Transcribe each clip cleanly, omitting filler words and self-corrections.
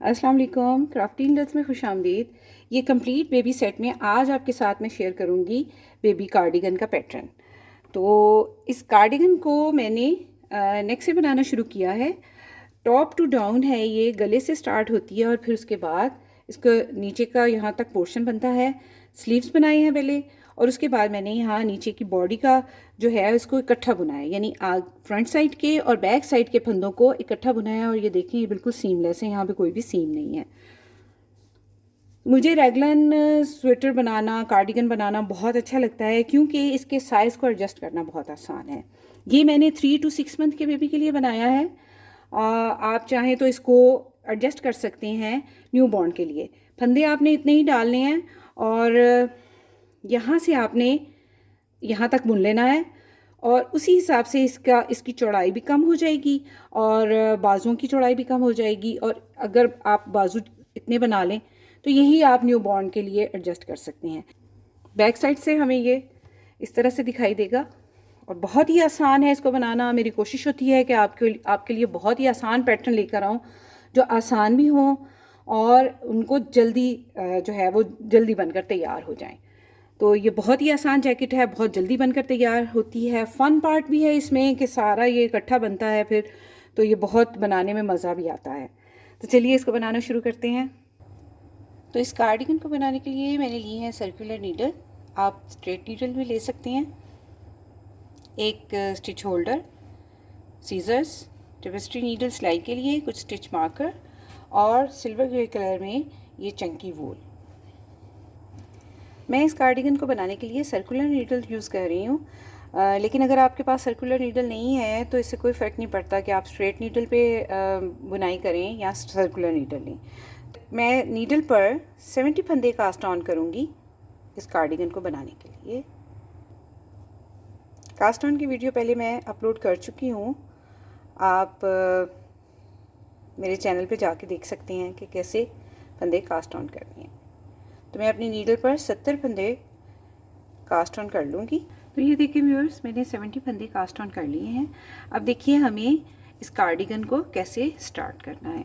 अस्सलाम वालेकुम। Crafting lots में खुश आमदीद। ये कंप्लीट बेबी सेट में आज आपके साथ मैं शेयर करूँगी बेबी कार्डिगन का पैटर्न। तो इस कार्डिगन को मैंने नेक से बनाना शुरू किया है। टॉप टू डाउन है, ये गले से स्टार्ट होती है और फिर उसके बाद इसका नीचे का यहाँ तक पोर्शन बनता है। स्लीव्स बनाए हैं पहले और उसके बाद मैंने यहाँ नीचे की बॉडी का जो है इसको इकट्ठा बुनाया, यानी फ्रंट साइड के और बैक साइड के फंदों को इकट्ठा बुनाया। और ये देखें, ये बिल्कुल सीमलेस है, यहाँ पे कोई भी सीम नहीं है। मुझे रेगलन स्वेटर बनाना, कार्डिगन बनाना बहुत अच्छा लगता है क्योंकि इसके साइज़ को एडजस्ट करना बहुत आसान है। ये मैंने 3 to 6 मंथ के बेबी के लिए बनाया है। आप चाहें तो इसको एडजस्ट कर सकते हैं न्यू बॉर्न के लिए। फंदे आपने इतने ही डालने हैं और यहाँ से आपने यहाँ तक बुन लेना है और उसी हिसाब से इसकी चौड़ाई भी कम हो जाएगी और बाजुओं की चौड़ाई भी कम हो जाएगी। और अगर आप बाजू इतने बना लें तो यही आप न्यू बॉर्न के लिए एडजस्ट कर सकते हैं। बैक साइड से हमें ये इस तरह से दिखाई देगा और बहुत ही आसान है इसको बनाना। मेरी कोशिश होती है कि आपके लिए बहुत ही आसान पैटर्न लेकर आऊँ जो आसान भी हों और उनको जल्दी जो है वो जल्दी बनकर तैयार हो जाएं। तो ये बहुत ही आसान जैकेट है, बहुत जल्दी बनकर तैयार होती है। फ़न पार्ट भी है इसमें कि सारा ये इकट्ठा बनता है फिर, तो ये बहुत बनाने में मज़ा भी आता है। तो चलिए इसको बनाना शुरू करते हैं। तो इस कार्डिगन को बनाने के लिए मैंने ली है सर्कुलर नीडल। आप स्ट्रेट नीडल भी ले सकते हैं, एक stitch holder, scissors, tapestry needle सिलाई के लिए, कुछ स्टिच मार्कर और सिल्वर ग्रे कलर में ये चंकी वूल। मैं इस कार्डिगन को बनाने के लिए सर्कुलर नीडल यूज़ कर रही हूँ, लेकिन अगर आपके पास सर्कुलर नीडल नहीं है तो इससे कोई फ़र्क नहीं पड़ता कि आप स्ट्रेट नीडल पे बुनाई करें या सर्कुलर नीडल लें। मैं नीडल पर 70 फंदे कास्ट ऑन करूँगी इस कार्डिगन को बनाने के लिए। कास्ट ऑन की वीडियो पहले मैं अपलोड कर चुकी हूँ, आप मेरे चैनल पे जाके देख सकते हैं कि कैसे फंदे कास्ट ऑन करने हैं। तो मैं अपनी नीडल पर 70 फंदे कास्ट ऑन कर लूँगी। तो ये देखिए व्यूअर्स, मैंने 70 फंदे कास्ट ऑन कर लिए हैं। अब देखिए हमें इस कार्डिगन को कैसे स्टार्ट करना है।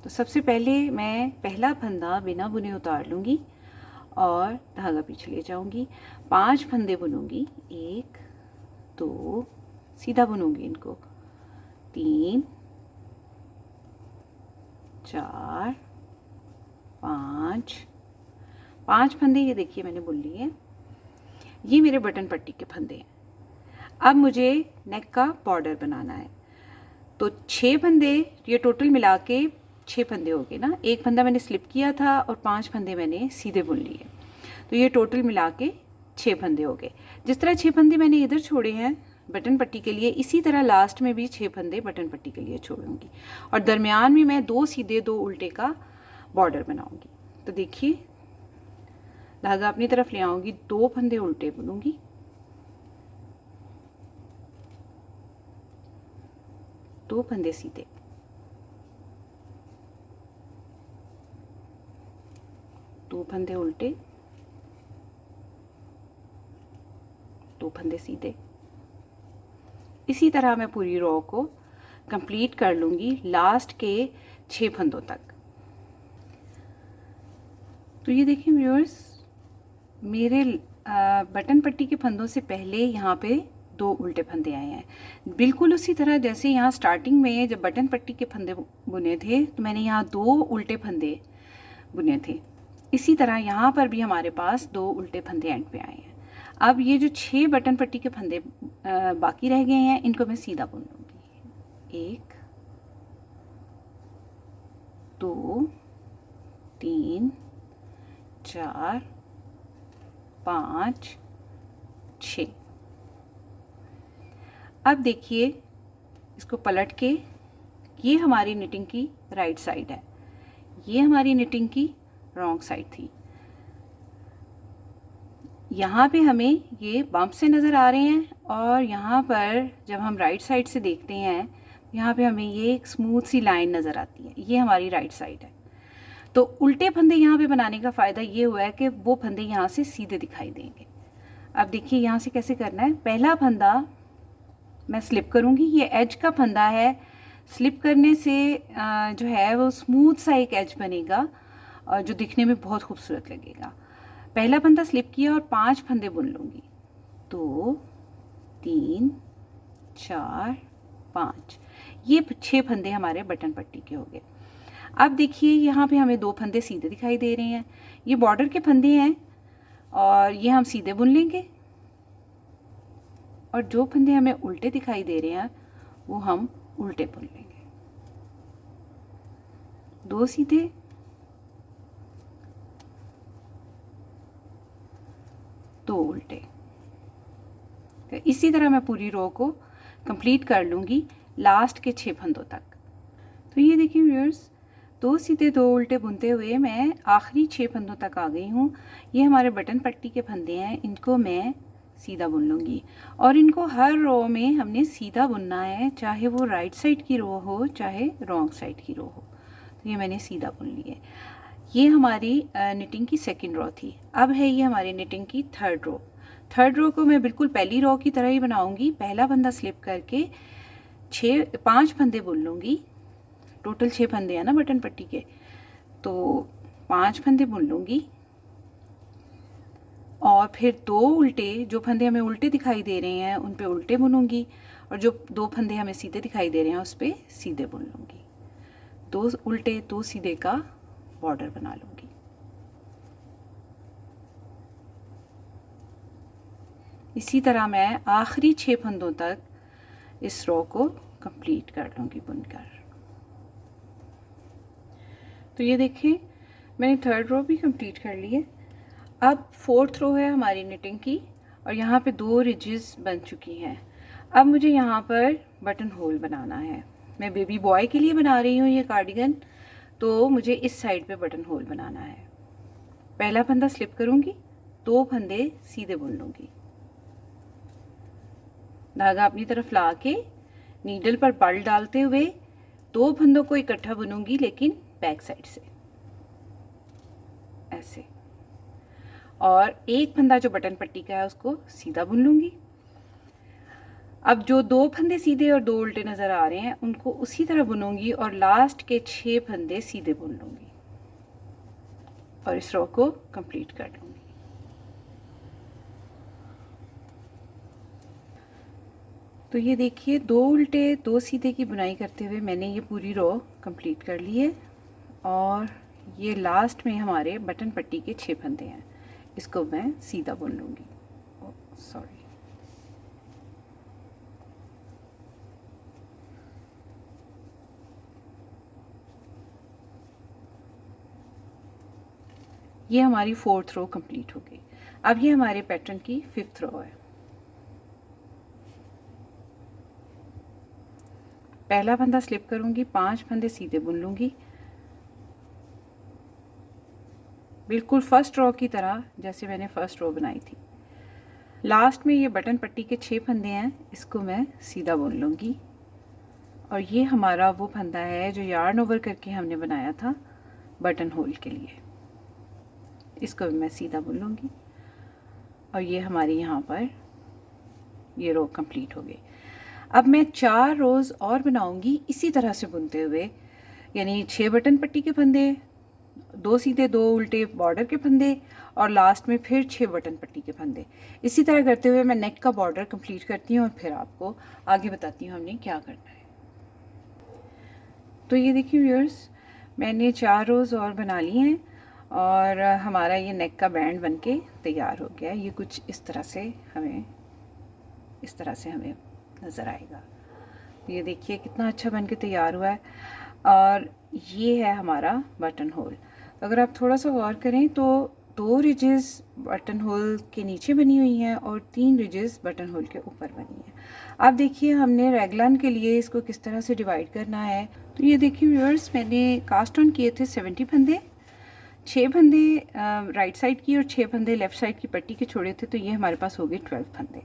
तो सबसे पहले मैं पहला फंदा बिना बुने उतार लूँगी और धागा पीछे ले जाऊँगी। 5 फंदे बुनूँगी, 1 2, सीधा बुनूँगी इनको, 3 4 5 फंदे ये देखिए मैंने बुन लिए। ये मेरे बटन पट्टी के फंदे हैं। अब मुझे नेक का बॉर्डर बनाना है। तो 6 फंदे, ये टोटल मिला के 6 फंदे हो गए ना। एक फंदा मैंने स्लिप किया था और 5 फंदे मैंने सीधे बुन लिए, तो ये टोटल मिला के 6 फंदे हो गए। जिस तरह 6 फंदे मैंने इधर छोड़े हैं बटन पट्टी के लिए, इसी तरह लास्ट में भी 6 फंदे बटन पट्टी के लिए छोड़ूंगी और दरमियान में मैं 2 सीधे 2 उल्टे का बॉर्डर बनाऊंगी। तो देखिए धागा अपनी तरफ ले आऊंगी, 2 फंदे उल्टे बुनूंगी, 2 फंदे सीधे, 2 फंदे उल्टे, 2 फंदे सीधे। इसी तरह मैं पूरी रो को कंप्लीट कर लूँगी लास्ट के 6 फंदों तक। तो ये देखिए व्यूअर्स, मेरे बटन पट्टी के फंदों से पहले यहाँ पे 2 उल्टे फंदे आए हैं, बिल्कुल उसी तरह जैसे यहाँ स्टार्टिंग में जब बटन पट्टी के फंदे बुने थे तो मैंने यहाँ 2 उल्टे फंदे बुने थे। इसी तरह यहाँ पर भी हमारे पास 2 उल्टे फंदे एंड पे आए हैं। अब ये जो 6 बटन पट्टी के फंदे बाकी रह गए हैं, इनको मैं सीधा बुन लूँगी। 1 2 3 4 5 6। अब देखिए इसको पलट के, ये हमारी निटिंग की राइट साइड है, ये हमारी निटिंग की रॉन्ग साइड थी। यहाँ पे हमें ये बम्प से नज़र आ रहे हैं और यहाँ पर जब हम राइट साइड से देखते हैं यहाँ पे हमें ये एक स्मूथ सी लाइन नज़र आती है, ये हमारी राइट साइड है। तो उल्टे फंदे यहाँ पे बनाने का फ़ायदा ये हुआ है कि वो फंदे यहाँ से सीधे दिखाई देंगे। अब देखिए यहाँ से कैसे करना है। पहला फंदा मैं स्लिप करूँगी, ये एज का फंदा है स्लिप करने से जो है वो स्मूथ सा एक एज बनेगा और जो दिखने में बहुत खूबसूरत लगेगा। पहला फंदा स्लिप किया और 5 फंदे बुन लूँगी। 2 3 4 5, ये 6 फंदे हमारे बटन पट्टी के हो गए। अब देखिए यहाँ पे हमें 2 फंदे सीधे दिखाई दे रहे हैं, ये बॉर्डर के फंदे हैं और ये हम सीधे बुन लेंगे। और जो फंदे हमें उल्टे दिखाई दे रहे हैं वो हम उल्टे बुन लेंगे। 2 सीधे, 2 उल्टे। तो इसी तरह मैं पूरी रो को कंप्लीट कर लूँगी लास्ट के 6 फंदों तक। तो ये देखिए व्यूअर्स, 2 सीधे 2 उल्टे बुनते हुए मैं आखिरी 6 फंदों तक आ गई हूँ। ये हमारे बटन पट्टी के फंदे हैं, इनको मैं सीधा बुन लूँगी और इनको हर रो में हमने सीधा बुनना है, चाहे वो राइट साइड की रो हो चाहे रॉन्ग साइड की रो हो। तो ये मैंने सीधा बुन लिए। ये हमारी निटिंग की सेकंड रो थी। अब है ये हमारी निटिंग की थर्ड रो। थर्ड रो को मैं बिल्कुल पहली रो की तरह ही बनाऊँगी। पहला फंदा स्लिप करके 5 फंदे बुन लूँगी। टोटल 6 फंदे हैं ना बटन पट्टी के, तो 5 फंदे बुन लूँगी और फिर 2 उल्टे, जो फंदे हमें उल्टे दिखाई दे रहे हैं उन पे उल्टे बुनूंगी और जो 2 फंदे हमें सीधे दिखाई दे रहे हैं उस पे सीधे बुन लूँगी। 2 उल्टे 2 सीधे का बॉर्डर बना लूँगी। इसी तरह मैं आखिरी 6 फंदों तक इस रो को कंप्लीट कर लूँगी बुनकर। तो ये देखिए मैंने थर्ड रो भी कंप्लीट कर ली है। अब फोर्थ रो है हमारी निटिंग की और यहाँ पे 2 रिजेस बन चुकी हैं। अब मुझे यहाँ पर बटन होल बनाना है। मैं बेबी बॉय के लिए बना रही हूँ ये कार्डिगन, तो मुझे इस साइड पे बटन होल बनाना है। पहला फंदा स्लिप करूँगी, 2 फंदे सीधे बुन लूँगी, धागा अपनी तरफ ला के नीडल पर बल डालते हुए 2 फंदों को इकट्ठा बुनूंगी लेकिन बैक साइड से ऐसे, और एक फंदा जो बटन पट्टी का है उसको सीधा बुन लूँगी। अब जो 2 फंदे सीधे और 2 उल्टे नज़र आ रहे हैं उनको उसी तरह बुनूंगी और लास्ट के 6 फंदे सीधे बुन लूँगी और इस रो को कंप्लीट कर लूँगी। तो ये देखिए 2 उल्टे 2 सीधे की बुनाई करते हुए मैंने ये पूरी रो कंप्लीट कर ली है और ये लास्ट में हमारे बटन पट्टी के 6 फंदे हैं, इसको मैं सीधा बुन लूँगी। सॉरी, ये हमारी 4th रो कंप्लीट हो गई। अब ये हमारे पैटर्न की 5th रो है। पहला फंदा स्लिप करूँगी, 5 फंदे सीधे बुन लूँगी, बिल्कुल फर्स्ट रो की तरह जैसे मैंने फर्स्ट रो बनाई थी। लास्ट में ये बटन पट्टी के 6 फंदे हैं, इसको मैं सीधा बुन लूँगी और ये हमारा वो फंदा है जो यार्न ओवर करके हमने बनाया था बटन होल के लिए, इसको भी मैं सीधा बुन लूँगी और ये हमारी यहाँ पर ये रो कंप्लीट हो गई। अब मैं 4 रोज़ और बनाऊँगी इसी तरह से बुनते हुए, यानी 6 बटन पट्टी के फंदे, 2 सीधे 2 उल्टे बॉर्डर के फंदे और लास्ट में फिर 6 बटन पट्टी के फंदे। इसी तरह करते हुए मैं नेक का बॉर्डर कंप्लीट करती हूँ और फिर आपको आगे बताती हूँ हमने क्या करना है। तो ये देखिए व्यूअर्स, मैंने 4 रोज़ और बना लिए हैं और हमारा ये नेक का बैंड बनके तैयार हो गया है। ये कुछ इस तरह से हमें नज़र आएगा। ये देखिए कितना अच्छा बनके तैयार हुआ है और ये है हमारा बटन होल। अगर आप थोड़ा सा गौर करें तो 2 रिजेस बटन होल के नीचे बनी हुई हैं और 3 रिजेस बटन होल के ऊपर बनी है। आप देखिए हमने रेगलान के लिए इसको किस तरह से डिवाइड करना है। तो ये देखिए व्यूअर्स, मैंने कास्ट ऑन किए थे 70 फंदे, 6 फंदे राइट साइड की और 6 फंदे लेफ़्ट साइड की पट्टी के छोड़े थे, तो ये हमारे पास हो गए 12 फंदे।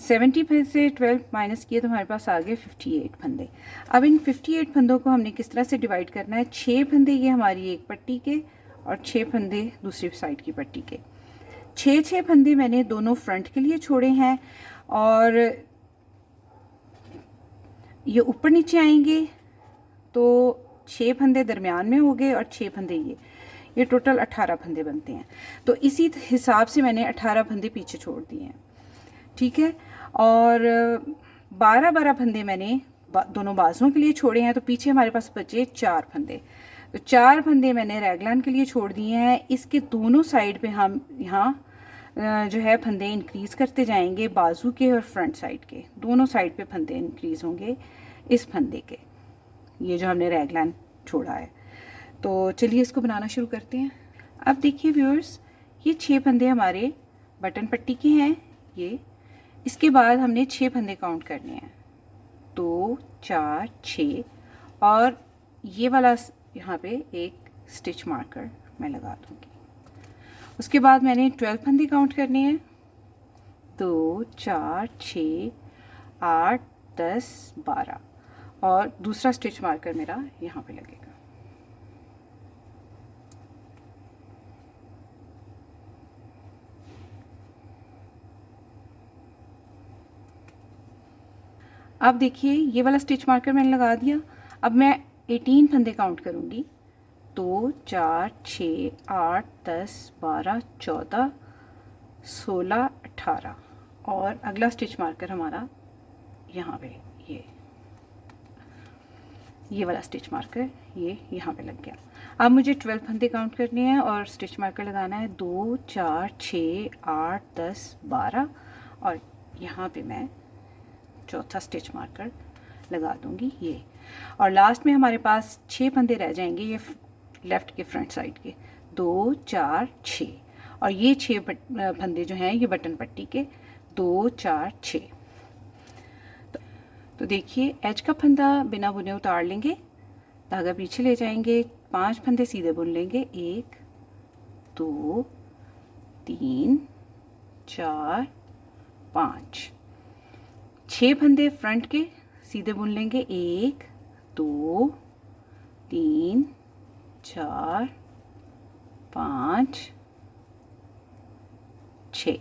70 से 12 माइनस किए तो हमारे पास आ गए 58 फंदे। अब इन 58 फंदों को हमने किस तरह से डिवाइड करना है। 6 फंदे ये हमारी एक पट्टी के और 6 फंदे दूसरी साइड की पट्टी के। 6 फंदे मैंने दोनों फ्रंट के लिए छोड़े हैं और ये ऊपर नीचे आएंगे तो 6 फंदे दरमियान में हो गए और 6 फंदे ये टोटल 18 फंदे बनते हैं। तो इसी हिसाब से मैंने 18 फंदे पीछे छोड़ दिए हैं, ठीक है। और 12-12 फंदे मैंने दोनों बाजुओं के लिए छोड़े हैं, तो पीछे हमारे पास बचे 4 फंदे। तो 4 फंदे मैंने रैगलान के लिए छोड़ दिए हैं। इसके दोनों साइड पे हम यहाँ जो है फंदे इंक्रीज़ करते जाएंगे, बाजू के और फ्रंट साइड के दोनों साइड पे फंदे इंक्रीज़ होंगे इस फंदे के, ये जो हमने रैगलान छोड़ा है। तो चलिए इसको बनाना शुरू करते हैं। अब देखिए व्यूअर्स, ये 6 फंदे हमारे बटन पट्टी के हैं ये। इसके बाद हमने 6 फंदे काउंट करने हैं, 2 4 6, और ये वाला यहाँ पे एक स्टिच मार्कर मैं लगा दूँगी। उसके बाद मैंने 12 फंदे काउंट करने हैं, 2 4 6 8 10 12, और दूसरा स्टिच मार्कर मेरा यहाँ पे लगेगा। अब देखिए ये वाला स्टिच मार्कर मैंने लगा दिया। अब मैं 18 फंदे काउंट करूँगी, 2 4 6 8 10 12 14 16 18, और अगला स्टिच मार्कर हमारा यहाँ पे ये वाला स्टिच मार्कर ये यहाँ पे लग गया। अब मुझे 12 फंदे काउंट करने हैं और स्टिच मार्कर लगाना है, 2 4 6 8 10 12, और यहाँ पे मैं चौथा स्टिच मार्कर लगा दूंगी ये। और लास्ट में हमारे पास 6 फंदे रह जाएंगे ये लेफ़्ट के फ्रंट साइड के, 2 4 6, और ये 6 फंदे जो हैं ये बटन पट्टी के 2 4 6। तो देखिए एज का फंदा बिना बुने उतार लेंगे, धागा पीछे ले जाएंगे, 5 फंदे सीधे बुन लेंगे, 1 2 3 4 5, 6 फंदे फ्रंट के सीधे बुन लेंगे, 1 2 3 4 5 6।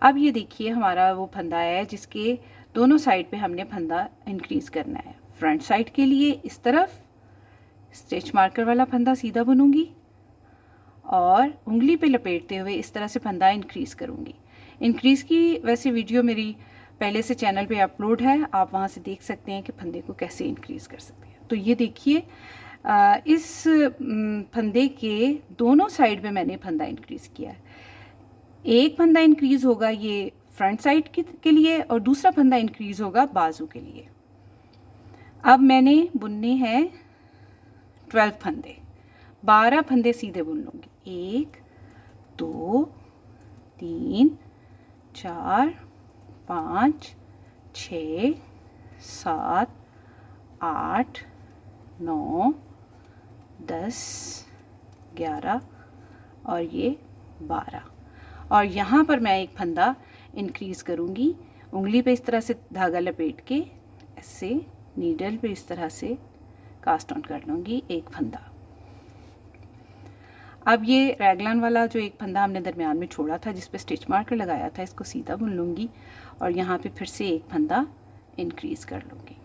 अब ये देखिए हमारा वो फंदा है जिसके दोनों साइड पे हमने फंदा इंक्रीज़ करना है। फ्रंट साइड के लिए इस तरफ स्टिच मार्कर वाला फंदा सीधा बुनूंगी और उंगली पे लपेटते हुए इस तरह से फंदा इंक्रीज़ करूंगी। इंक्रीज़ की वैसे वीडियो मेरी पहले से चैनल पे अपलोड है, आप वहाँ से देख सकते हैं कि फंदे को कैसे इंक्रीज़ कर सकते हैं। तो ये देखिए इस फंदे के दोनों साइड पे मैंने फंदा इंक्रीज़ किया है। एक फंदा इंक्रीज़ होगा ये फ्रंट साइड के लिए और दूसरा फंदा इंक्रीज़ होगा बाजू के लिए। अब मैंने बुनने हैं 12 फंदे, 12 फंदे सीधे बुन लूँगी, 1 2 3 4 5 6 7 8 9 10 11 और ये 12, और यहाँ पर मैं एक फंदा इंक्रीज़ करूँगी। उंगली पे इस तरह से धागा लपेट के ऐसे नीडल पे इस तरह से कास्ट ऑन कर लूँगी एक फंदा। अब ये रैगलान वाला जो एक फंदा हमने दरमियान में छोड़ा था जिस पे स्टिच मार्कर लगाया था, इसको सीधा बुन लूँगी और यहाँ पे फिर से एक फंदा इंक्रीज़ कर लूँगी।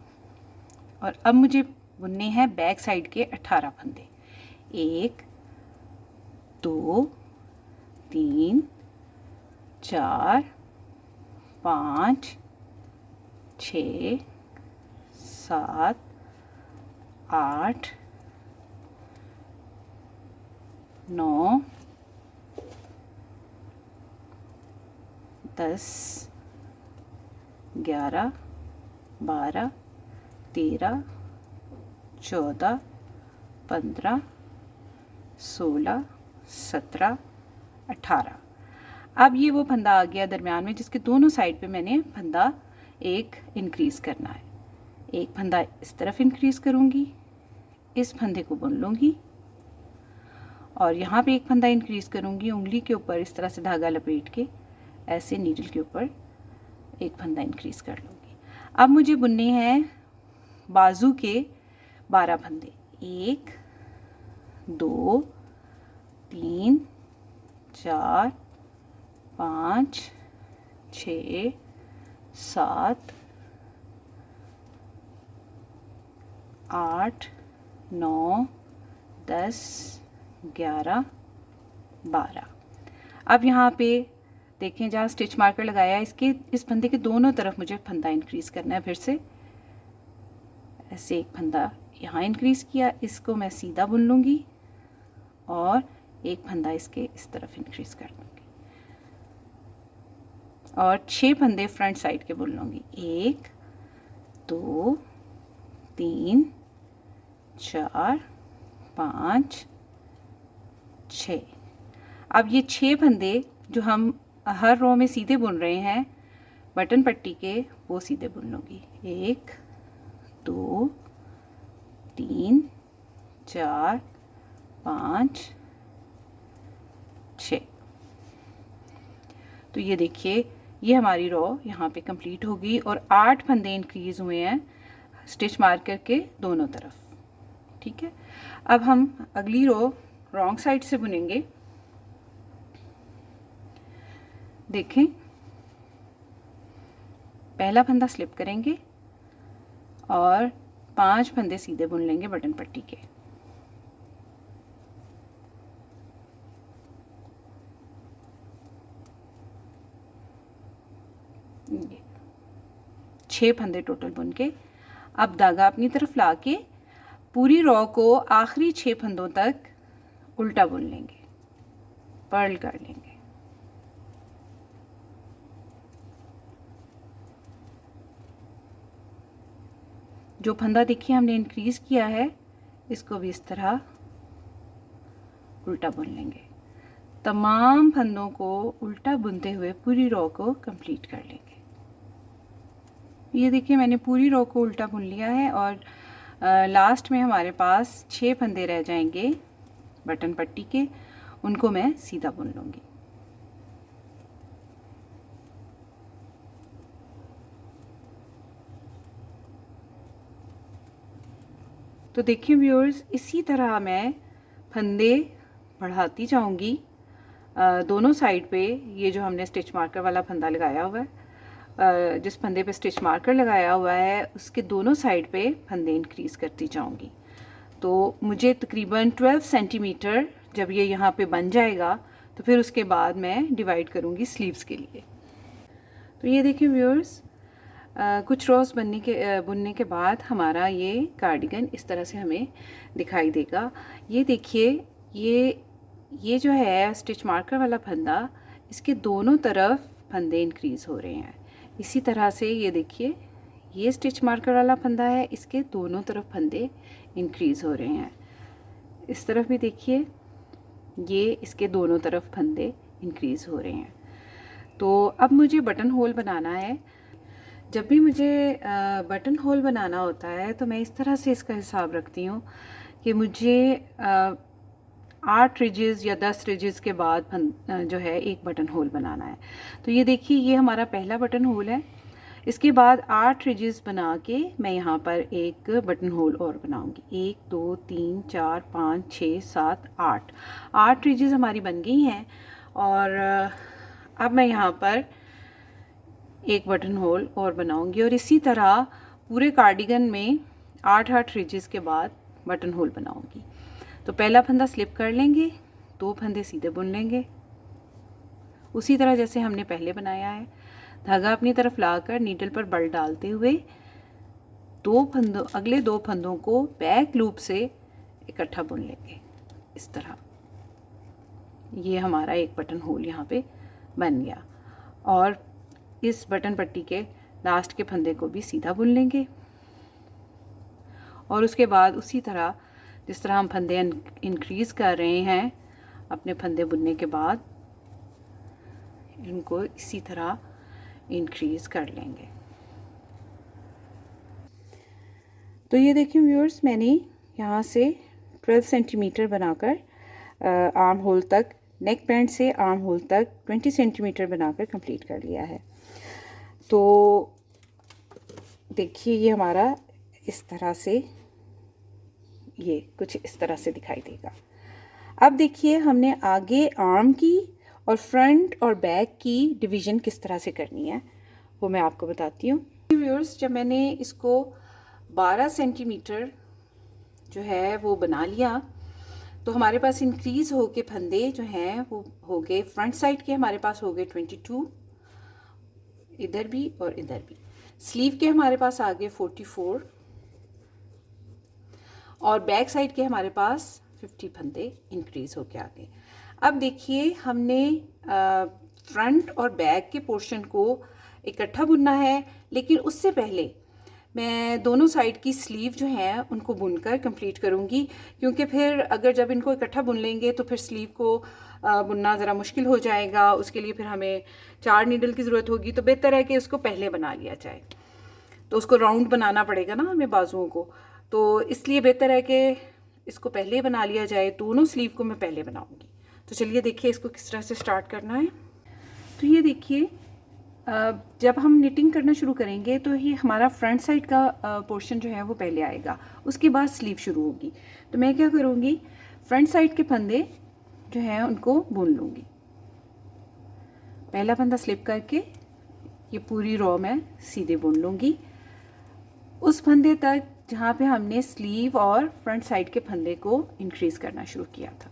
और अब मुझे बुनने हैं बैक साइड के 18 फंदे, 1 2 3 4 5 6 7 8 9 10 11 12 13 14 15 16 17 18। अब ये वो फंदा आ गया दरमियान में जिसके दोनों साइड पे मैंने फंदा एक इंक्रीज़ करना है। एक फंदा इस तरफ इंक्रीज़ करूँगी, इस फंदे को बुन लूँगी और यहाँ पे एक फंदा इंक्रीज़ करूँगी, उंगली के ऊपर इस तरह से धागा लपेट के ऐसे नीडल के ऊपर एक फंदा इंक्रीज़ कर लूँगी। अब मुझे बुनने हैं बाजू के 12 फंदे, 1 2 3 4 5 6 7 8, 9, 10, 11, 12। अब यहाँ पे देखें जहाँ स्टिच मार्कर लगाया है इसके इस फंदे के दोनों तरफ मुझे फंदा इंक्रीज़ करना है। फिर से ऐसे एक फंदा यहाँ इंक्रीज़ किया, इसको मैं सीधा बुन लूँगी और एक फंदा इसके इस तरफ इंक्रीज़ कर दूँगी और 6 फंदे फ्रंट साइड के बुन लूँगी। 1, 2, 3, 4, 5, 6। अब ये 6 फंदे जो हम हर रो में सीधे बुन रहे हैं बटन पट्टी के, वो सीधे बुन लूँगी। 1, 2, 3, 4, 5, 6। तो ये देखिए ये हमारी रो यहाँ पे कंप्लीट होगी और 8 फंदे इंक्रीज़ हुए हैं स्टिच मार्कर के दोनों तरफ। ठीक है, अब हम अगली रो रॉन्ग साइड से बुनेंगे। देखें पहला फंदा स्लिप करेंगे और 5 फंदे सीधे बुन लेंगे बटन पट्टी के। ये 6 फंदे टोटल बुन के अब धागा अपनी तरफ ला के पूरी रो को आखिरी 6 फंदों तक उल्टा बुन लेंगे, पर्ल कर लेंगे। जो फंदा देखिए हमने इंक्रीज़ किया है इसको भी इस तरह उल्टा बुन लेंगे। तमाम फंदों को उल्टा बुनते हुए पूरी रो को कंप्लीट कर लेंगे। ये देखिए मैंने पूरी रो को उल्टा बुन लिया है और लास्ट में हमारे पास 6 फंदे रह जाएंगे बटन पट्टी के, उनको मैं सीधा बुन लूँगी। तो देखिए व्यूअर्स इसी तरह मैं फंदे बढ़ाती जाऊंगी दोनों साइड पे। ये जो हमने स्टिच मार्कर वाला फंदा लगाया हुआ है, जिस फंदे पे स्टिच मार्कर लगाया हुआ है उसके दोनों साइड पे फंदे इंक्रीज़ करती जाऊंगी। तो मुझे तकरीबन 12 सेंटीमीटर जब ये यहाँ पे बन जाएगा तो फिर उसके बाद मैं डिवाइड करूँगी स्लीव्स के लिए। तो ये देखिए व्यूअर्स कुछ रोज़ बुनने के बाद हमारा ये कार्डिगन इस तरह से हमें दिखाई देगा। ये देखिए ये जो है स्टिच मार्कर वाला फंदा, इसके दोनों तरफ फंदे इंक्रीज़ हो रहे हैं। इसी तरह से ये देखिए ये स्टिच मार्कर वाला फंदा है, इसके दोनों तरफ फंदे इंक्रीज़ हो रहे हैं। इस तरफ भी देखिए ये इसके दोनों तरफ फंदे इंक्रीज़ हो रहे हैं। तो अब मुझे बटन होल बनाना है। जब भी मुझे बटन होल बनाना होता है तो मैं इस तरह से इसका हिसाब रखती हूँ कि मुझे 8 रिजेस या 10 रिजेस के बाद जो है एक बटन होल बनाना है। तो ये देखिए ये हमारा पहला बटन होल है। इसके बाद 8 रिजेस बना के मैं यहाँ पर एक बटन होल और बनाऊँगी। 1, 2, 3, 4, 5, 6, 7, 8 रिजेस हमारी बन गई हैं। और अब मैं यहाँ पर एक बटन होल और बनाऊंगी और इसी तरह पूरे कार्डिगन में 8 रिजेस के बाद बटन होल बनाऊंगी। तो पहला फंदा स्लिप कर लेंगे, 2 फंदे सीधे बुन लेंगे उसी तरह जैसे हमने पहले बनाया है। धागा अपनी तरफ लाकर नीडल पर बल डालते हुए अगले 2 फंदों को बैक लूप से इकट्ठा बुन लेंगे इस तरह। ये हमारा एक बटन होल यहाँ पे बन गया और इस बटन पट्टी के लास्ट के फंदे को भी सीधा बुन लेंगे और उसके बाद उसी तरह जिस तरह हम फंदे इंक्रीज़ कर रहे हैं अपने फंदे बुनने के बाद इनको इसी तरह इंक्रीज़ कर लेंगे। तो ये देखिए व्यूअर्स मैंने यहाँ से 12 सेंटीमीटर बनाकर आर्म होल तक, नेक बैंड से आर्म होल तक 20 सेंटीमीटर बनाकर कंप्लीट कर लिया है। तो देखिए ये हमारा इस तरह से ये कुछ इस तरह से दिखाई देगा। अब देखिए हमने आगे आर्म की और फ्रंट और बैक की डिवीज़न किस तरह से करनी है वो मैं आपको बताती हूँ। व्यूअर्स जब मैंने इसको 12 सेंटीमीटर जो है वो बना लिया, तो हमारे पास इंक्रीज़ हो के फंदे जो हैं वो हो गए, फ्रंट साइड के हमारे पास हो गए 22, इधर भी और इधर भी। स्लीव के हमारे पास आ गए 44 और बैक साइड के हमारे पास 50 फंदे इंक्रीज़ हो के आ गए। अब देखिए, हमने फ्रंट और बैक के पोर्शन को इकट्ठा बुनना है, लेकिन उससे पहले मैं दोनों साइड की स्लीव जो हैं उनको बुनकर कंप्लीट करूँगी, क्योंकि फिर अगर जब इनको इकट्ठा बुन लेंगे तो फिर स्लीव को बुनना ज़रा मुश्किल हो जाएगा। उसके लिए फिर हमें 4 नीडल की ज़रूरत होगी, तो बेहतर है कि उसको पहले बना लिया जाए। तो उसको राउंड बनाना पड़ेगा ना हमें बाजुओं को, तो इसलिए बेहतर है कि इसको पहले बना लिया जाए। दोनों स्लीव को मैं पहले बनाऊँगी। तो चलिए देखिए इसको किस तरह से स्टार्ट करना है। तो ये देखिए, जब हम निटिंग करना शुरू करेंगे तो ये हमारा फ्रंट साइड का पोर्शन जो है वो पहले आएगा, उसके बाद स्लीव शुरू होगी। तो मैं क्या करूँगी, फ्रंट साइड के फंदे जो हैं उनको बुन लूँगी। पहला फंदा स्लिप करके ये पूरी रो में सीधे बुन लूँगी उस फंदे तक जहाँ पे हमने स्लीव और फ्रंट साइड के फंदे को इंक्रीज़ करना शुरू किया था।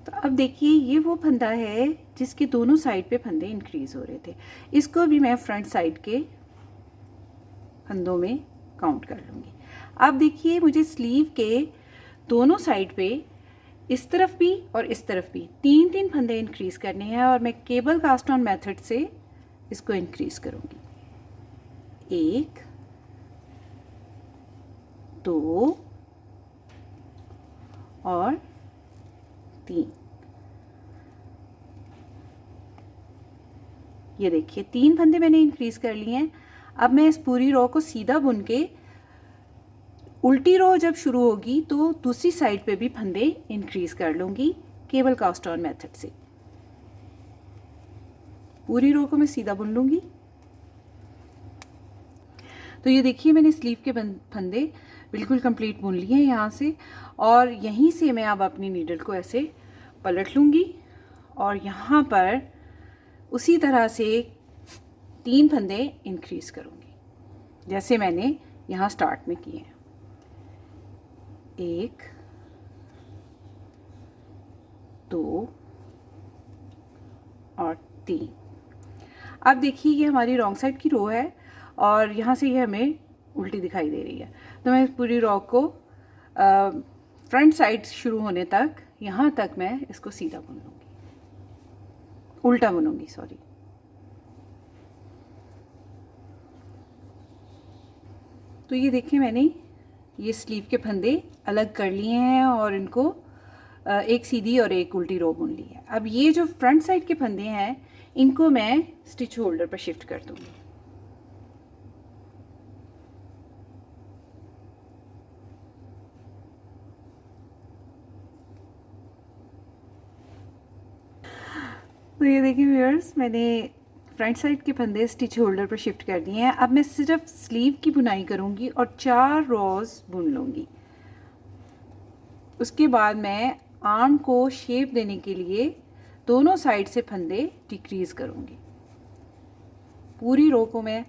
तो अब देखिए, ये वो फंदा है जिसके दोनों साइड पे फंदे इंक्रीज़ हो रहे थे। इसको भी मैं फ्रंट साइड के फंदों में काउंट कर लूँगी। अब देखिए, मुझे स्लीव के दोनों साइड पे इस तरफ भी और इस तरफ भी 3-3 फंदे इंक्रीज़ करने हैं और मैं केबल कास्ट ऑन मेथड से इसको इंक्रीज़ करूँगी। 1, 2 और 3। ये देखिए 3 फंदे मैंने इंक्रीज़ कर लिए हैं। अब मैं इस पूरी रो को सीधा बुन के उल्टी रो जब शुरू होगी तो दूसरी साइड पे भी फंदे इंक्रीज़ कर लूँगी केबल कास्ट ऑन मेथड से। पूरी रो को मैं सीधा बुन लूँगी। तो ये देखिए, मैंने स्लीव के फंदे बिल्कुल कंप्लीट बुन लिए हैं यहाँ से, और यहीं से मैं अब अपनी नीडल को ऐसे पलट लूँगी और यहाँ पर उसी तरह से 3 फंदे इंक्रीज़ करूँगी जैसे मैंने यहाँ स्टार्ट में किए हैं। 1, 2 और 3। अब देखिए, ये हमारी रॉन्ग साइड की रो है और यहाँ से ये हमें उल्टी दिखाई दे रही है। तो मैं पूरी रो को फ्रंट साइड शुरू होने तक, यहाँ तक मैं इसको सीधा बुन लूँगी, उल्टा बुनूंगी, सॉरी। तो ये देखिए, मैंने ये स्लीव के फंदे अलग कर लिए हैं और इनको एक सीधी और एक उल्टी रो बुन ली है। अब ये जो फ्रंट साइड के फंदे हैं इनको मैं स्टिच होल्डर पर शिफ्ट कर दूँगी। तो ये देखिए व्यूअर्स, मैंने फ्रंट साइड के फंदे स्टिच होल्डर पर शिफ्ट कर दिए हैं। अब मैं सिर्फ स्लीव की बुनाई करूँगी और 4 रोज़ बुन लूँगी। उसके बाद मैं आर्म को शेप देने के लिए दोनों साइड से फंदे डिक्रीज़ करूँगी। पूरी रो को मैं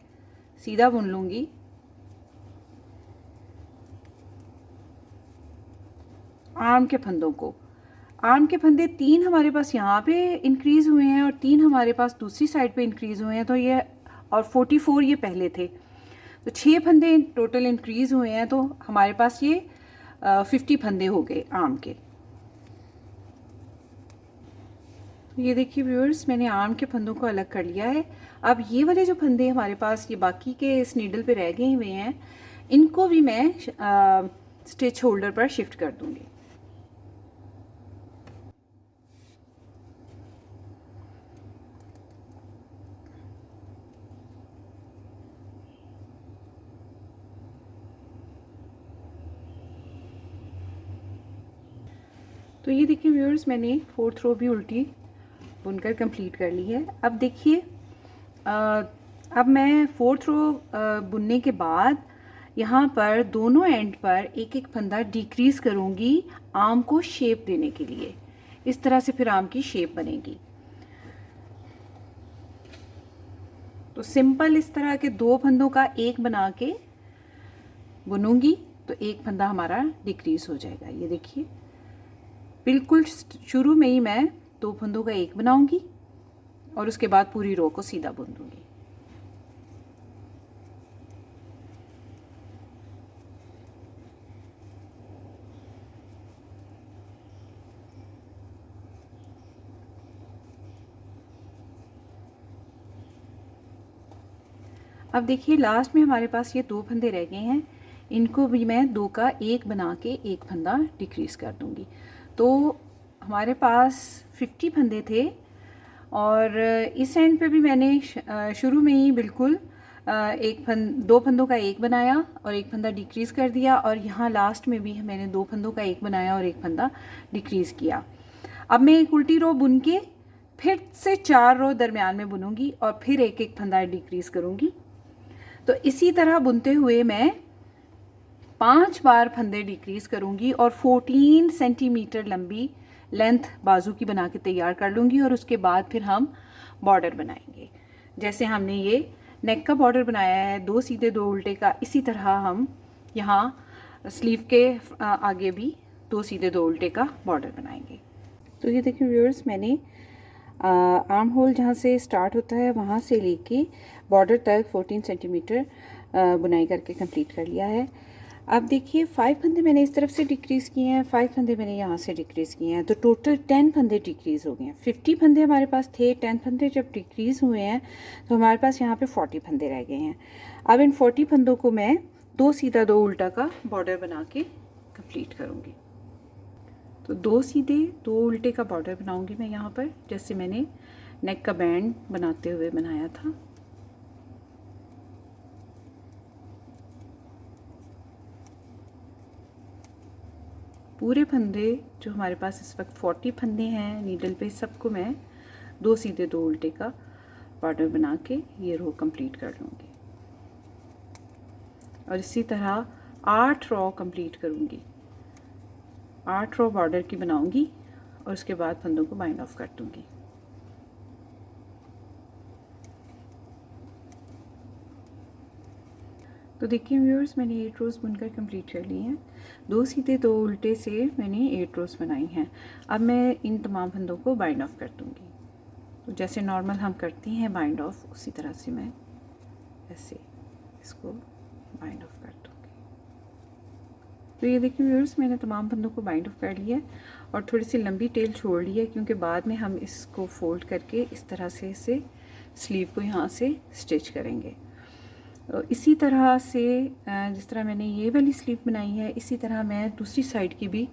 सीधा बुन लूँगी। आर्म के फंदों को, आर्म के फंदे 3 हमारे पास यहाँ पे इंक्रीज़ हुए हैं और 3 हमारे पास दूसरी साइड पे इंक्रीज़ हुए हैं। तो ये और 44 ये पहले थे, तो 6 फंदे टोटल इंक्रीज़ हुए हैं। तो हमारे पास ये 50 फंदे हो गए आर्म के। तो ये देखिए व्यूअर्स, मैंने आर्म के फंदों को अलग कर लिया है। अब ये वाले जो फंदे हमारे पास ये बाकी के इस नीडल पे रह गए हुए हैं, इनको भी मैं स्टिच होल्डर पर शिफ्ट कर दूँगी। तो ये देखिए व्यूअर्स, मैंने 4th रो भी उल्टी बुनकर कंप्लीट कर ली है। अब देखिए, अब मैं 4th रो बुनने के बाद यहाँ पर दोनों एंड पर एक एक फंदा डिक्रीज़ करूँगी आर्म को शेप देने के लिए। इस तरह से फिर आर्म की शेप बनेगी। तो सिंपल इस तरह के 2 फंदों का एक बना के बुनूंगी तो एक फंदा हमारा डिक्रीज़ हो जाएगा। ये देखिए, बिल्कुल शुरू में ही मैं 2 फंदों का एक बनाऊंगी और उसके बाद पूरी रो को सीधा बुन दूंगी। अब देखिए, लास्ट में हमारे पास ये 2 फंदे रह गए हैं, इनको भी मैं 2 का एक बना के एक फंदा डिक्रीज़ कर दूंगी। तो हमारे पास 50 फंदे थे और इस एंड पे भी मैंने शुरू में ही बिल्कुल 2 फंदों का एक बनाया और एक फंदा डिक्रीज़ कर दिया, और यहाँ लास्ट में भी मैंने 2 फंदों का एक बनाया और एक फंदा डिक्रीज़ किया। अब मैं एक उल्टी रो बुन के फिर से 4 रो दरमियान में बुनूंगी और फिर एक एक फंदा डिक्रीज़ करूँगी। तो इसी तरह बुनते हुए मैं 5 बार फंदे डिक्रीज़ करूँगी और 14 सेंटीमीटर लंबी लेंथ बाजू की बना के तैयार कर लूँगी, और उसके बाद फिर हम बॉर्डर बनाएंगे। जैसे हमने ये नेक का बॉर्डर बनाया है 2 सीधे 2 उल्टे का, इसी तरह हम यहाँ स्लीव के आगे भी 2 सीधे 2 उल्टे का बॉर्डर बनाएंगे। तो ये देखिए व्यूअर्स, मैंने आर्म होल जहाँ से स्टार्ट होता है वहाँ से लेके बॉर्डर तक 14 सेंटीमीटर बुनाई करके कंप्लीट कर लिया है। अब देखिए, 5 फंदे मैंने इस तरफ से डिक्रीज़ किए हैं, 5 फंदे मैंने यहाँ से डिक्रीज़ किए हैं, तो टोटल 10 फंदे डिक्रीज़ हो गए हैं। 50 फंदे हमारे पास थे, 10 फंदे जब डिक्रीज़ हुए हैं तो हमारे पास यहाँ पे 40 फंदे रह गए हैं। अब इन 40 फंदों को मैं 2 सीधा 2 उल्टा का बॉर्डर बना के कंप्लीट करूँगी। तो 2 सीधे 2 उल्टे का बॉर्डर बनाऊँगी मैं यहाँ पर, जैसे मैंने नेक का बैंड बनाते हुए बनाया था। पूरे फंदे जो हमारे पास इस वक्त 40 फंदे हैं नीडल पे, सबको मैं 2 सीधे 2 उल्टे का बॉर्डर बना के ये रो कंप्लीट कर लूँगी, और इसी तरह 8 रो कंप्लीट करूँगी। 8 रो बॉर्डर की बनाऊँगी और उसके बाद फंदों को बाइंड ऑफ कर दूँगी। तो देखिए व्यूअर्स, मैंने 8 रोज़ बुनकर कंप्लीट कर ली हैं। 2 सीधे 2 उल्टे से मैंने 8 रोज़ बनाई हैं। अब मैं इन तमाम फंदों को बाइंड ऑफ कर दूँगी। तो जैसे नॉर्मल हम करते हैं बाइंड ऑफ, उसी तरह से मैं ऐसे इसको बाइंड ऑफ कर दूँगी। तो ये देखिए व्यूअर्स, मैंने तमाम फंदों को बाइंड ऑफ कर लिया और थोड़ी सी लंबी टेल छोड़ ली है, क्योंकि बाद में हम इसको फोल्ड करके इस तरह से इसे स्लीव को यहाँ से स्टिच करेंगे। तो इसी तरह से जिस तरह मैंने ये वाली स्लीव बनाई है, इसी तरह मैं दूसरी साइड की भी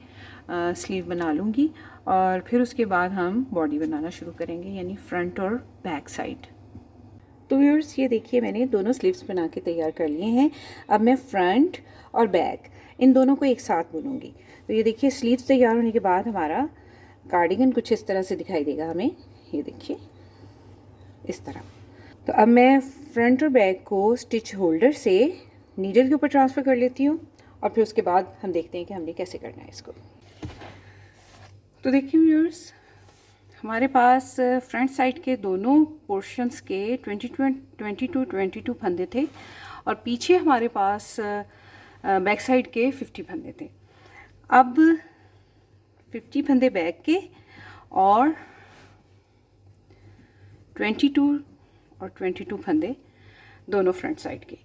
स्लीव बना लूँगी, और फिर उसके बाद हम बॉडी बनाना शुरू करेंगे, यानी फ्रंट और बैक साइड। तो व्यूअर्स, ये देखिए मैंने दोनों स्लीव्स बना के तैयार कर लिए हैं। अब मैं फ्रंट और बैक इन दोनों को एक साथ बुनूंगी। तो ये देखिए, स्लीव्स तैयार होने के बाद हमारा कार्डिगन कुछ इस तरह से दिखाई देगा हमें। ये देखिए इस तरह। तो अब मैं फ्रंट और बैक को स्टिच होल्डर से नीडल के ऊपर ट्रांसफ़र कर लेती हूँ, और फिर उसके बाद हम देखते हैं कि हमने कैसे करना है इसको। तो देखिए व्यूअर्स, हमारे पास फ्रंट साइड के दोनों पोर्शंस के 22 फंदे थे, और पीछे हमारे पास बैक साइड के 50 फंदे थे। अब 50 फंदे बैक के और 22 फंदे दोनों फ्रंट साइड के,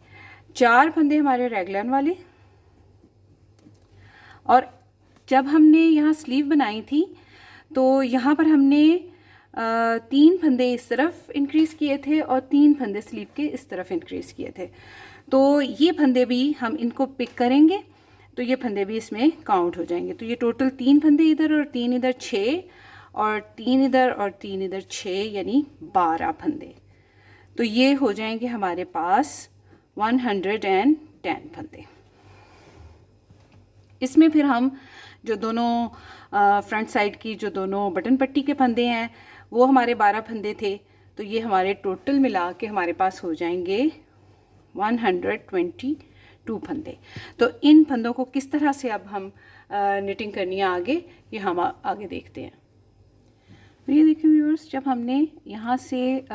4 फंदे हमारे रेगलन वाले। और जब हमने यहाँ स्लीव बनाई थी तो यहाँ पर हमने 3 फंदे इस तरफ इंक्रीज़ किए थे और 3 फंदे स्लीव के इस तरफ इंक्रीज़ किए थे। तो ये फंदे भी हम इनको पिक करेंगे, तो ये फंदे भी इसमें काउंट हो जाएंगे। तो ये टोटल 3 फंदे इधर और 3 इधर, 6 और 3 इधर और 3 इधर, 6 यानी 12 फंदे। तो ये हो जाएंगे हमारे पास 110 फंदे। इसमें फिर हम जो दोनों फ्रंट साइड की जो दोनों बटन पट्टी के फंदे हैं वो हमारे 12 फंदे थे, तो ये हमारे टोटल मिला के हमारे पास हो जाएंगे 122 फंदे। तो इन फंदों को किस तरह से अब हम निटिंग करनी है आगे, ये हम आगे देखते हैं। तो ये देखिए व्यूअर्स, जब हमने यहाँ से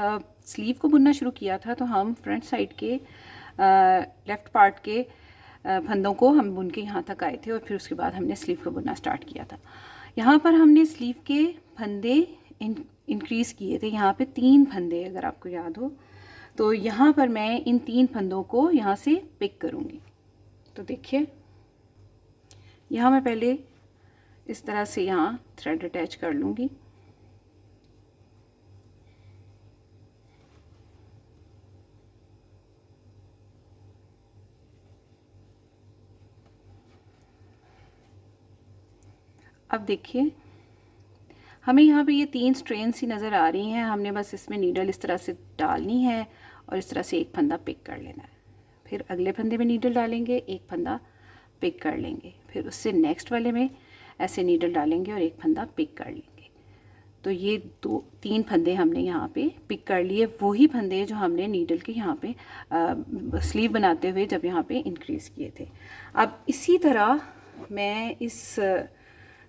स्लीव को बुनना शुरू किया था तो हम फ्रंट साइड के लेफ़्ट पार्ट के फंदों को हम बुन के यहाँ तक आए थे और फिर उसके बाद हमने स्लीव को बुनना स्टार्ट किया था। यहाँ पर हमने स्लीव के फंदे इंक्रीज़ किए थे, यहाँ पे 3 फंदे अगर आपको याद हो, तो यहाँ पर मैं इन 3 फंदों को यहाँ से पिक करूँगी। तो देखिए यहाँ मैं पहले इस तरह से यहाँ थ्रेड अटैच कर लूँगी। अब देखिए हमें यहाँ पे ये 3 स्ट्रेन सी नज़र आ रही हैं, हमने बस इसमें नीडल इस तरह से डालनी है और इस तरह से एक फंदा पिक कर लेना है। फिर अगले फंदे में नीडल डालेंगे, एक फंदा पिक कर लेंगे, फिर उससे नेक्स्ट वाले में ऐसे नीडल डालेंगे और एक फंदा पिक कर लेंगे। तो ये 3 फंदे हमने यहाँ पे पिक कर लिए, वही फंदे जो हमने नीडल के यहाँ पे स्लीव बनाते हुए जब यहाँ पे इंक्रीज़ किए थे। अब इसी तरह मैं इस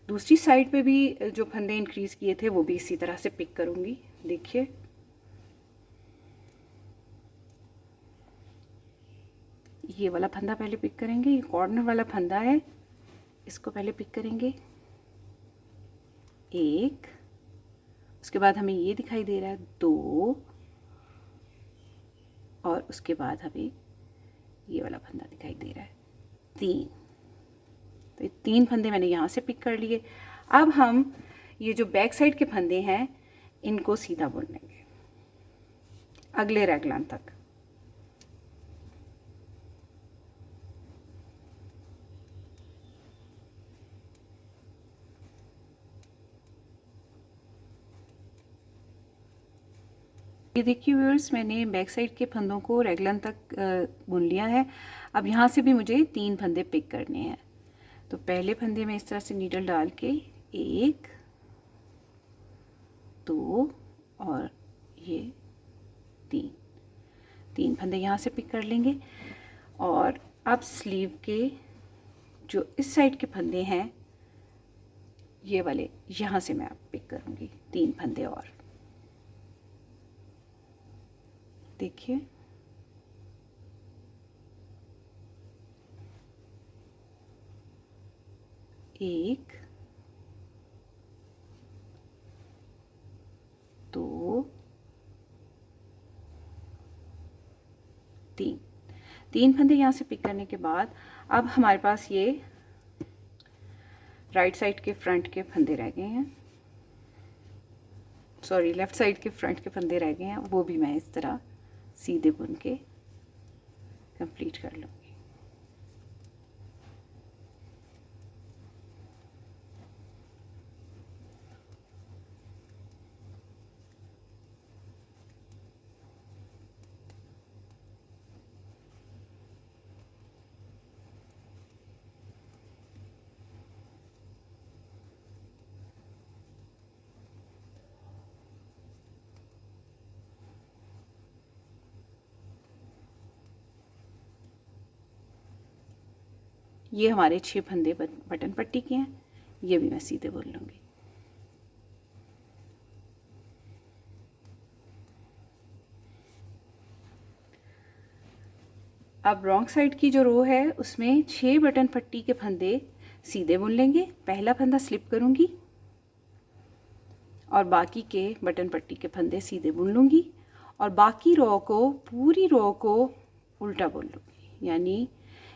दूसरी साइड पे भी जो फंदे इंक्रीज़ किए थे वो भी इसी तरह से पिक करूँगी। देखिए ये वाला फंदा पहले पिक करेंगे, ये कॉर्नर वाला फंदा है, इसको पहले पिक करेंगे एक, उसके बाद हमें ये दिखाई दे रहा है 2 और उसके बाद हमें ये वाला फंदा दिखाई दे रहा है 3। तो ये 3 फंदे मैंने यहाँ से पिक कर लिए। अब हम ये जो बैक साइड के फंदे हैं इनको सीधा बुन लेंगे अगले रैगलान तक। ये देखिए व्यूअर्स, मैंने बैक साइड के फंदों को रैगलान तक बुन लिया है। अब यहाँ से भी मुझे 3 फंदे पिक करने हैं। तो पहले फंदे में इस तरह से नीडल डाल के 1 2 और ये 3 फंदे यहाँ से पिक कर लेंगे। और अब स्लीव के जो इस साइड के फंदे हैं ये वाले यहाँ से मैं अब पिक करूँगी 3 फंदे और। देखिए एक 2 3 फंदे यहाँ से पिक करने के बाद अब हमारे पास ये राइट साइड के फ्रंट के फंदे रह गए हैं, सॉरी लेफ़्ट साइड के फ्रंट के फंदे रह गए हैं, वो भी मैं इस तरह सीधे बुन के कंप्लीट कर लूँगी। ये हमारे 6 फंदे बटन पट्टी के हैं, ये भी मैं सीधे बुन लूँगी। अब रॉन्ग साइड की जो रो है उसमें 6 बटन पट्टी के फंदे सीधे बुन लेंगे। पहला फंदा स्लिप करूँगी और बाकी के बटन पट्टी के फंदे सीधे बुन लूँगी और बाकी रो को, पूरी रो को उल्टा बुन लूँगी। यानी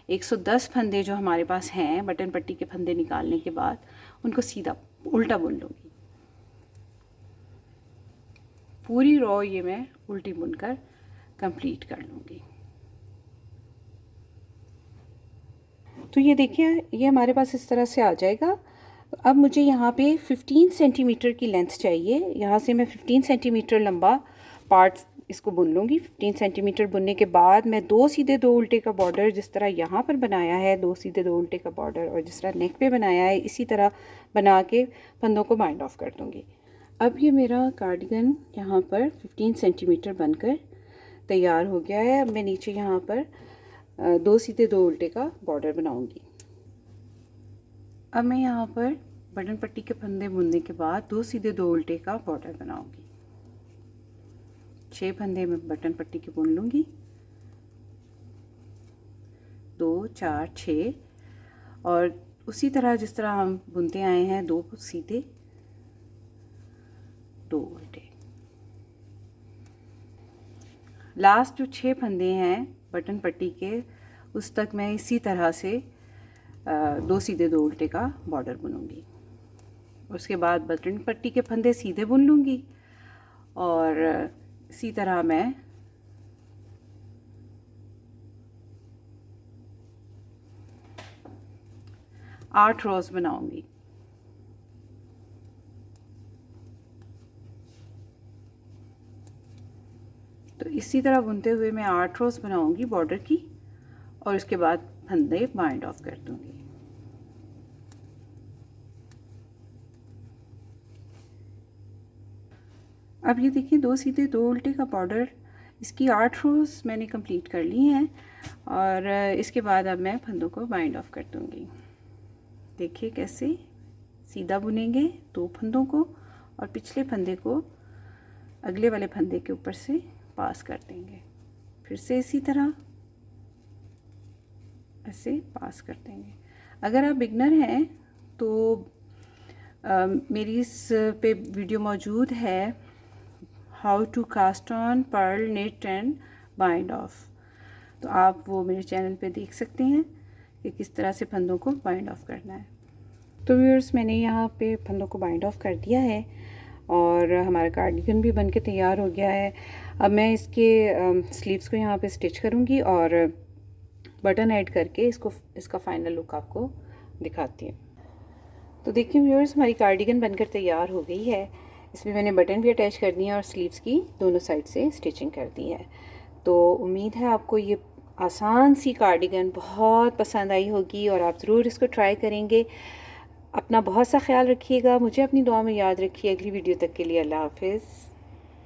110 फंदे जो हमारे पास हैं बटन पट्टी के फंदे निकालने के बाद उनको सीधा उल्टा बुन लूँगी। पूरी रो ये मैं उल्टी बुनकर कंप्लीट कर लूँगी। तो ये देखिए ये हमारे पास इस तरह से आ जाएगा। अब मुझे यहाँ पे 15 सेंटीमीटर की लेंथ चाहिए। यहाँ से मैं 15 सेंटीमीटर लंबा पार्ट इसको बुन लूँगी। 15 सेंटीमीटर बुनने के बाद मैं 2 सीधे 2 उल्टे का बॉर्डर जिस तरह यहाँ पर बनाया है, 2 सीधे 2 उल्टे का बॉर्डर, और जिस तरह नेक पे बनाया है इसी तरह बना के फंदों को बाइंड ऑफ कर दूँगी। अब ये मेरा कार्डिगन यहाँ पर 15 सेंटीमीटर बनकर तैयार हो गया है। अब मैं नीचे यहाँ पर 2 सीधे 2 उल्टे का बॉर्डर बनाऊँगी। अब मैं यहाँ पर बटन पट्टी के फंदे बुनने के बाद 2 सीधे 2 उल्टे का बॉर्डर बनाऊँगी। 6 फंदे में बटन पट्टी के बुन लूँगी, 2 4 6 और उसी तरह जिस तरह हम बुनते आए हैं 2 सीधे 2 उल्टे। लास्ट जो 6 फंदे हैं बटन पट्टी के उस तक मैं इसी तरह से 2 सीधे 2 उल्टे का बॉर्डर बुनूंगी। उसके बाद बटन पट्टी के फंदे सीधे बुन लूँगी और इसी तरह मैं आठ रोज़ बनाऊंगी। तो इसी तरह बुनते हुए मैं 8 रोज़ बनाऊंगी बॉर्डर की और इसके बाद फंदे बाइंड ऑफ कर दूंगी। अब ये देखिए 2 सीधे 2 उल्टे का बॉर्डर, इसकी 8 रोज़ मैंने कंप्लीट कर ली हैं और इसके बाद अब मैं फंदों को बाइंड ऑफ कर दूंगी। देखिए कैसे सीधा बुनेंगे 2 फंदों को और पिछले फंदे को अगले वाले फंदे के ऊपर से पास कर देंगे। फिर से इसी तरह ऐसे पास कर देंगे। अगर आप बिगनर हैं तो मेरी इस पे वीडियो मौजूद है, how to cast on purl knit and bind off, तो आप वो मेरे चैनल पे देख सकते हैं कि किस तरह से फंदों को बाइंड ऑफ करना है। तो व्यूअर्स मैंने यहाँ पे फंदों को बाइंड ऑफ कर दिया है और हमारा कार्डिगन भी बनके तैयार हो गया है। अब मैं इसके स्लीव्स को यहाँ पे स्टिच करूँगी और बटन ऐड करके इसका फाइनल लुक आपको दिखाती हूँ। तो देखिए व्यूअर्स हमारी कार्डिगन बनकर तैयार हो गई है। इसमें मैंने बटन भी अटैच कर दिए और स्लीव्स की दोनों साइड से स्टिचिंग कर दी है। तो उम्मीद है आपको ये आसान सी कार्डिगन बहुत पसंद आई होगी और आप ज़रूर इसको ट्राई करेंगे। अपना बहुत सा ख्याल रखिएगा, मुझे अपनी दुआ में याद रखिए। अगली वीडियो तक के लिए अल्लाह हाफिज़।